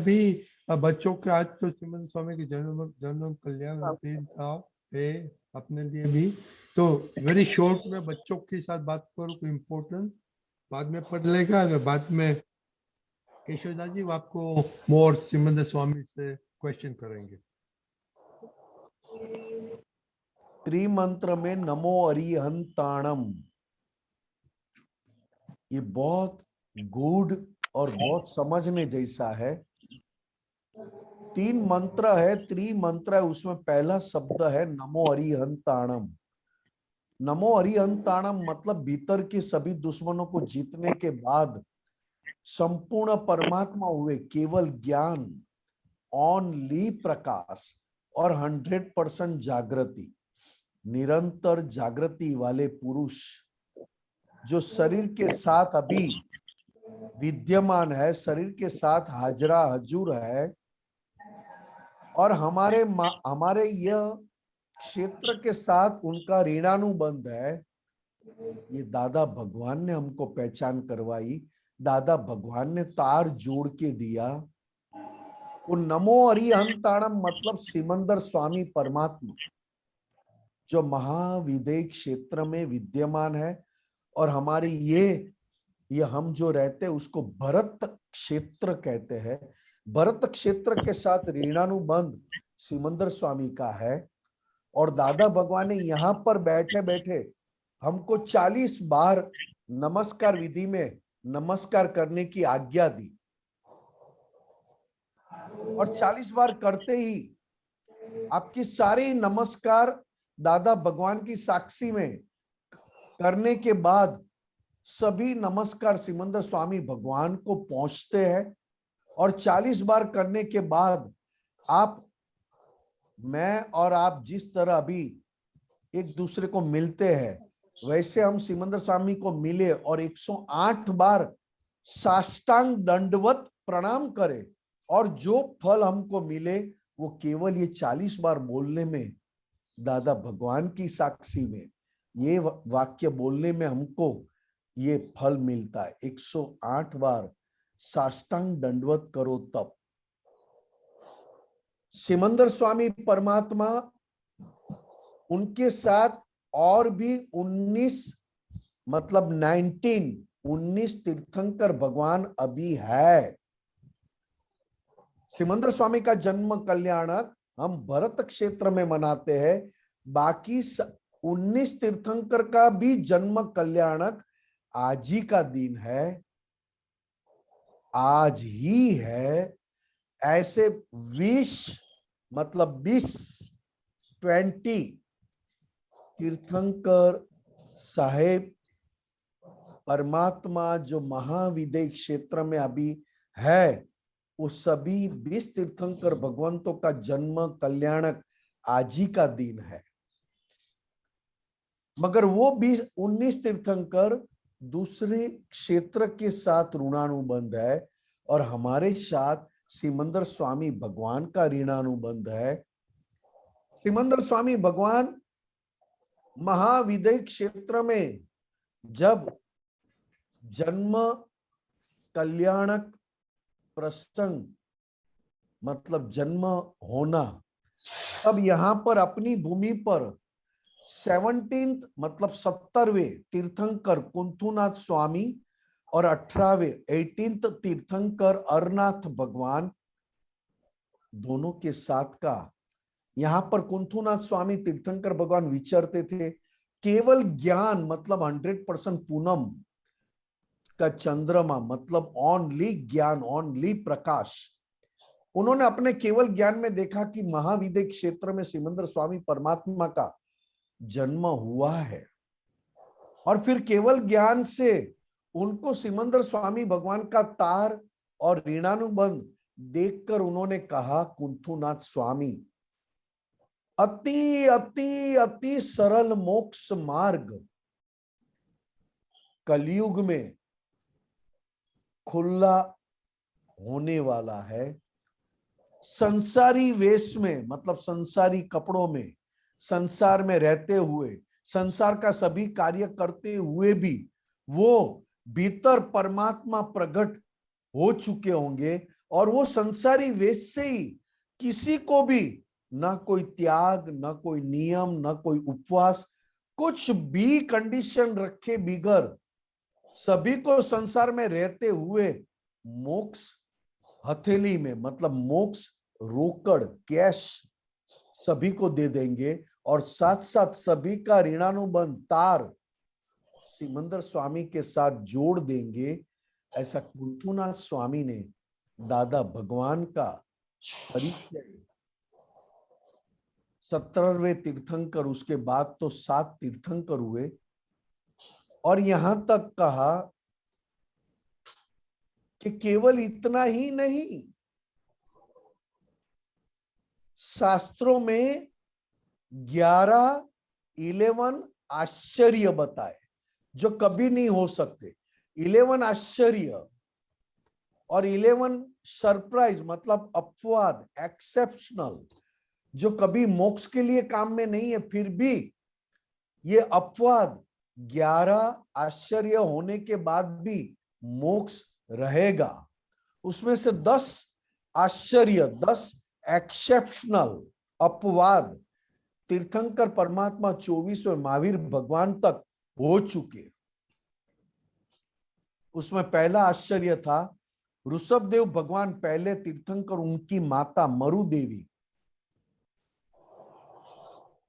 अभी बच्चों के आज तो सिमंदर स्वामी की जन्म जन्म कल्याण दिन था पे अपने लिए भी, तो वेरी शॉर्ट में बच्चों के साथ बात करूँ कोई इम्पोर्टेंट बाद में पढ़ लेगा, अगर बाद में केशवदास जी आपको मोर सिमंदर स्वामी से क्वेश्चन करेंगे। त्रिमंत्र में नमो अरिहंताणम, ये बहुत गूढ़ और बहुत समझने जैसा है। 3 मंत्र है, त्रिमंत्र है, उसमें पहला शब्द है नमो अरिहंताणम। नमो अरिहंताणम मतलब भीतर के सभी दुश्मनों को जीतने के बाद संपूर्ण परमात्मा हुए, केवल ज्ञान, ओनली प्रकाश और 100% जागृति, निरंतर जागृति वाले पुरुष जो शरीर के साथ अभी विद्यमान है, शरीर के साथ हाजरा हजूर है, और हमारे यह क्षेत्र के साथ उनका ऋणानुबंध है। ये दादा भगवान ने हमको पहचान करवाई, दादा भगवान ने तार जोड़ के दिया। वो नमो अरिहंताणम मतलब सिमंदर स्वामी परमात्मा जो महाविदेय क्षेत्र में विद्यमान है, और हमारी ये हम जो रहते हैं उसको भरत क्षेत्र कहते हैं। भरत क्षेत्र के साथ ऋणानुबंध सिमंदर स्वामी का है, और दादा भगवान ने यहाँ पर बैठे बैठे हमको 40 बार नमस्कार विधि में नमस्कार करने की आज्ञा दी, और 40 बार करते ही आपकी सारी नमस्कार दादा भगवान की साक्षी में करने के बाद सभी नमस्कार सिमंदर स्वामी भगवान को पहुंचते हैं। और 40 बार करने के बाद मैं और आप जिस तरह अभी एक दूसरे को मिलते हैं, वैसे हम सिमंदर स्वामी को मिले और 108 बार साष्टांग दंडवत प्रणाम करें, और जो फल हमको मिले वो केवल ये 40 बार बोलने में, दादा भगवान की साक्षी में ये वाक्य बोलने में हमको ये फल मिलता है। 108 बार साष्टांग दंडवत करो तब। सिमंदर स्वामी परमात्मा, उनके साथ और भी 19 तीर्थंकर भगवान अभी है। सिमंदर स्वामी का जन्म कल्याणक हम भरत क्षेत्र में मनाते हैं, बाकी 19 तीर्थंकर का भी जन्म कल्याणक आज ही का दिन है, आज ही है। ऐसे 20 तीर्थंकर साहेब परमात्मा जो महाविदेय क्षेत्र में अभी है, वो सभी 20 तीर्थंकर भगवंतों का जन्म कल्याणक आज ही का दिन है। मगर वो 19 तीर्थंकर दूसरे क्षेत्र के साथ ऋणानुबंध है, और हमारे साथ सिमंदर स्वामी भगवान का ऋणानुबंध है। सिमंदर स्वामी भगवान महाविदेय क्षेत्र में जब जन्म कल्याणक प्रसंग मतलब जन्म होना, तब यहाँ पर अपनी भूमि पर 70वें तीर्थंकर कुंथुनाथ स्वामी और 18वें तीर्थंकर अरनाथ भगवान दोनों के साथ का यहाँ पर कुंथुनाथ स्वामी तीर्थंकर भगवान विचरते थे। केवल ज्ञान मतलब 100% पूनम का चंद्रमा मतलब ओनली ज्ञान, ओनली प्रकाश। उन्होंने अपने केवल ज्ञान में देखा कि महाविदेय क्षेत्र में सिमंदर स्वामी परमात्मा का जन्म हुआ है, और फिर केवल ज्ञान से उनको सिमंदर स्वामी भगवान का तार और ऋणानुबंध देखकर उन्होंने कहा, कुंथुनाथ स्वामी अति अति अति सरल मोक्ष मार्ग कलयुग में खुला होने वाला है। संसारी वेश में मतलब संसारी कपड़ों में, संसार में रहते हुए, संसार का सभी कार्य करते हुए भी वो भीतर परमात्मा प्रकट हो चुके होंगे, और वो संसारी वेश से ही किसी को भी ना कोई त्याग, ना कोई नियम, ना कोई उपवास, कुछ भी कंडीशन रखे बिगर सभी को संसार में रहते हुए मोक्ष हथेली में, मतलब मोक्ष रोकड़ कैश सभी को दे देंगे और साथ साथ सभी का ऋणानुबंध तार सिमंदर स्वामी के साथ जोड़ देंगे। ऐसा कुंथुनाथ स्वामी ने दादा भगवान का परिचय 17वें तीर्थंकर, उसके बाद तो 7 तीर्थंकर हुए, और यहां तक कहा कि केवल इतना ही नहीं, शास्त्रों में 11 आश्चर्य बताए जो कभी नहीं हो सकते। 11 आश्चर्य और 11 सरप्राइज, मतलब अपवाद, एक्सेप्शनल, जो कभी मोक्ष के लिए काम में नहीं है, फिर भी ये अपवाद 11 आश्चर्य होने के बाद भी मोक्ष रहेगा। उसमें से 10 आश्चर्य, 10 एक्सेप्शनल अपवाद तीर्थंकर परमात्मा 24वें महावीर भगवान तक हो चुके। उसमें पहला आश्चर्य था ऋषभदेव भगवान पहले तीर्थंकर, उनकी माता मरु देवी।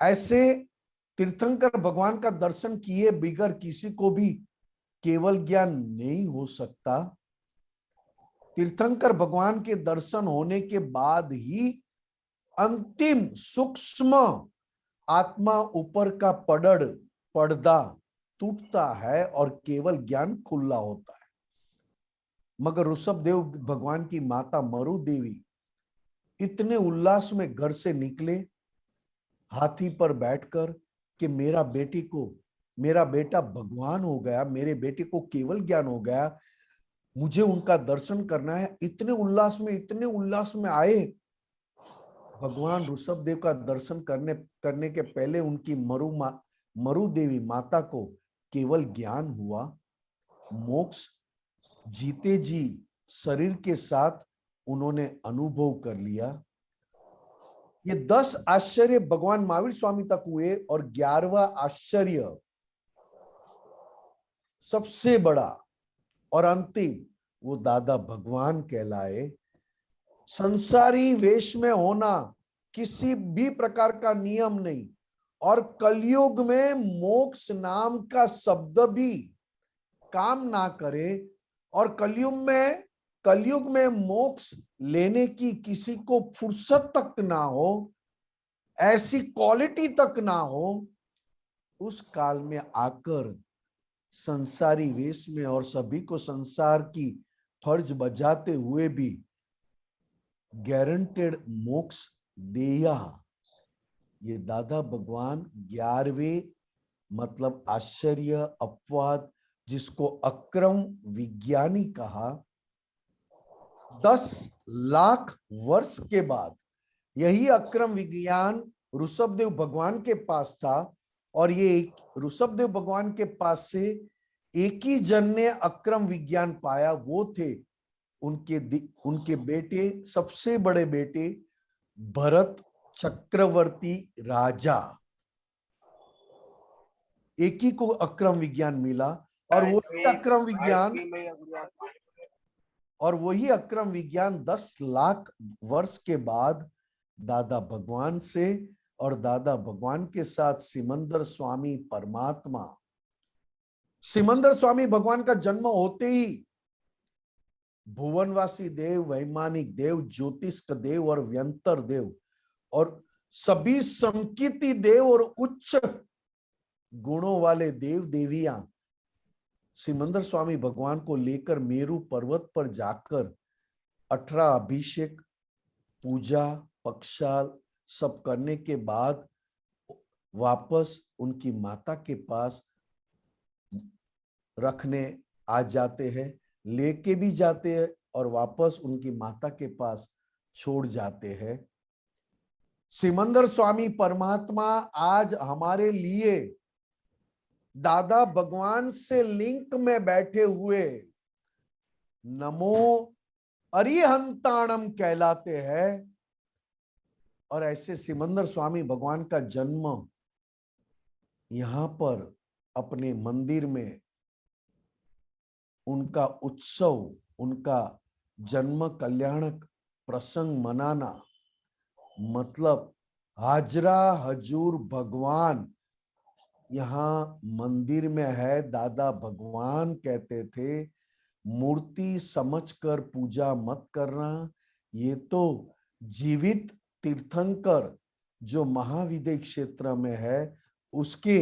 ऐसे तीर्थंकर भगवान का दर्शन किए बिगर किसी को भी केवल ज्ञान नहीं हो सकता। तीर्थंकर भगवान के दर्शन होने के बाद ही अंतिम सूक्ष्म आत्मा ऊपर का पर्दा टूटता है और केवल ज्ञान खुला होता है। मगर ऋषभदेव भगवान की माता मरु देवी इतने उल्लास में घर से निकले, हाथी पर बैठकर, कि मेरा बेटा भगवान हो गया, मेरे बेटे को केवल ज्ञान हो गया, मुझे उनका दर्शन करना है। इतने उल्लास में आए। भगवान ऋषभदेव का दर्शन करने के पहले उनकी मरु देवी माता को केवल ज्ञान हुआ। मोक्ष जीते जी शरीर के साथ उन्होंने अनुभव कर लिया। ये 10 आश्चर्य भगवान महावीर स्वामी तक हुए और 11वां आश्चर्य सबसे बड़ा और अंतिम वो दादा भगवान कहलाए। संसारी वेश में होना किसी भी प्रकार का नियम नहीं, और कलयुग में मोक्ष नाम का शब्द भी काम ना करे, और कलयुग में मोक्ष लेने की किसी को फुर्सत तक ना हो, ऐसी क्वालिटी तक ना हो, उस काल में आकर संसारी वेश में और सभी को संसार की फर्ज बजाते हुए भी गारंटेड मोक्ष दिया। ये दादा भगवान 11वें, मतलब आश्चर्य अपवाद, जिसको अक्रम विज्ञानी कहा, 10 लाख वर्ष के बाद यही अक्रम विज्ञान ऋषभदेव भगवान के पास था, और ये ऋषभदेव भगवान के पास से एक ही जन ने अक्रम विज्ञान पाया। वो थे उनके बेटे, सबसे बड़े बेटे भरत चक्रवर्ती राजा। एक ही को अक्रम विज्ञान मिला, और वही अक्रम विज्ञान 10 लाख वर्ष के बाद दादा भगवान से और दादा भगवान के साथ सिमंदर स्वामी परमात्मा, सिमंदर स्वामी भगवान का जन्म होते ही भुवनवासी देव, वैमानिक देव, ज्योतिष्क देव और व्यंतर देव और सभी संकीर्ति देव और उच्च गुणों वाले देव देवियां सिमंदर स्वामी भगवान को लेकर मेरू पर्वत पर जाकर 18 अभिषेक, पूजा, पक्षाल सब करने के बाद वापस उनकी माता के पास रखने आ जाते हैं, लेके भी जाते हैं और वापस उनकी माता के पास छोड़ जाते हैं। सिमंदर स्वामी परमात्मा आज हमारे लिए दादा भगवान से लिंक में बैठे हुए नमो अरिहंताणम कहलाते हैं। और ऐसे सिमंदर स्वामी भगवान का जन्म यहां पर अपने मंदिर में उनका उत्सव, उनका जन्म कल्याणक प्रसंग मनाना, मतलब हाजरा हजूर भगवान यहाँ मंदिर में है। दादा भगवान कहते थे मूर्ति समझकर पूजा मत करना, ये तो जीवित तीर्थंकर जो महाविद्य क्षेत्र में है उसके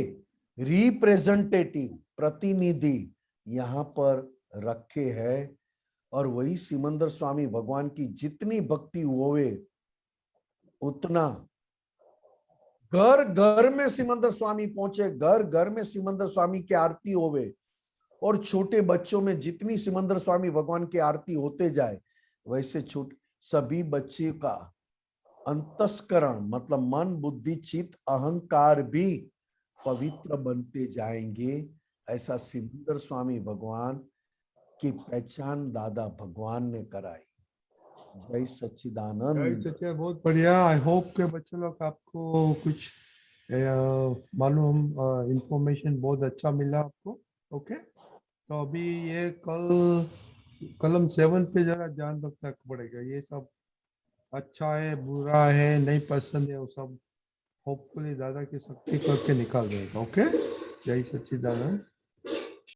रिप्रेजेंटेटिव, प्रतिनिधि यहाँ पर रखे हैं। और वही सिमंदर स्वामी भगवान की जितनी भक्ति होवे उतना घर घर में सिमंदर स्वामी पहुंचे, घर घर में सिमंदर स्वामी की आरती होवे। और छोटे बच्चों में जितनी सिमंदर स्वामी भगवान की आरती होते जाए वैसे छोटे सभी बच्चे का अंतस्करण मतलब मन बुद्धि चित्त अहंकार भी पवित्र बनते जाएंगे। ऐसा सिमंदर स्वामी भगवान की पहचान दादा भगवान ने कराई। जय जय सच्चिदानंद। सच्चिदानंद, बहुत बढ़िया। आई होप के बच्चे लोग आपको कुछ मालूम इंफॉर्मेशन बहुत अच्छा मिला आपको। ओके, तो अभी ये कलम 7 पे जरा ध्यान रखना पड़ेगा। ये सब अच्छा है बुरा है नहीं पसंद है वो सब होपफुली दादा की शक्ति करके निकाल देगा। ओके, जय सच्चिदानंद।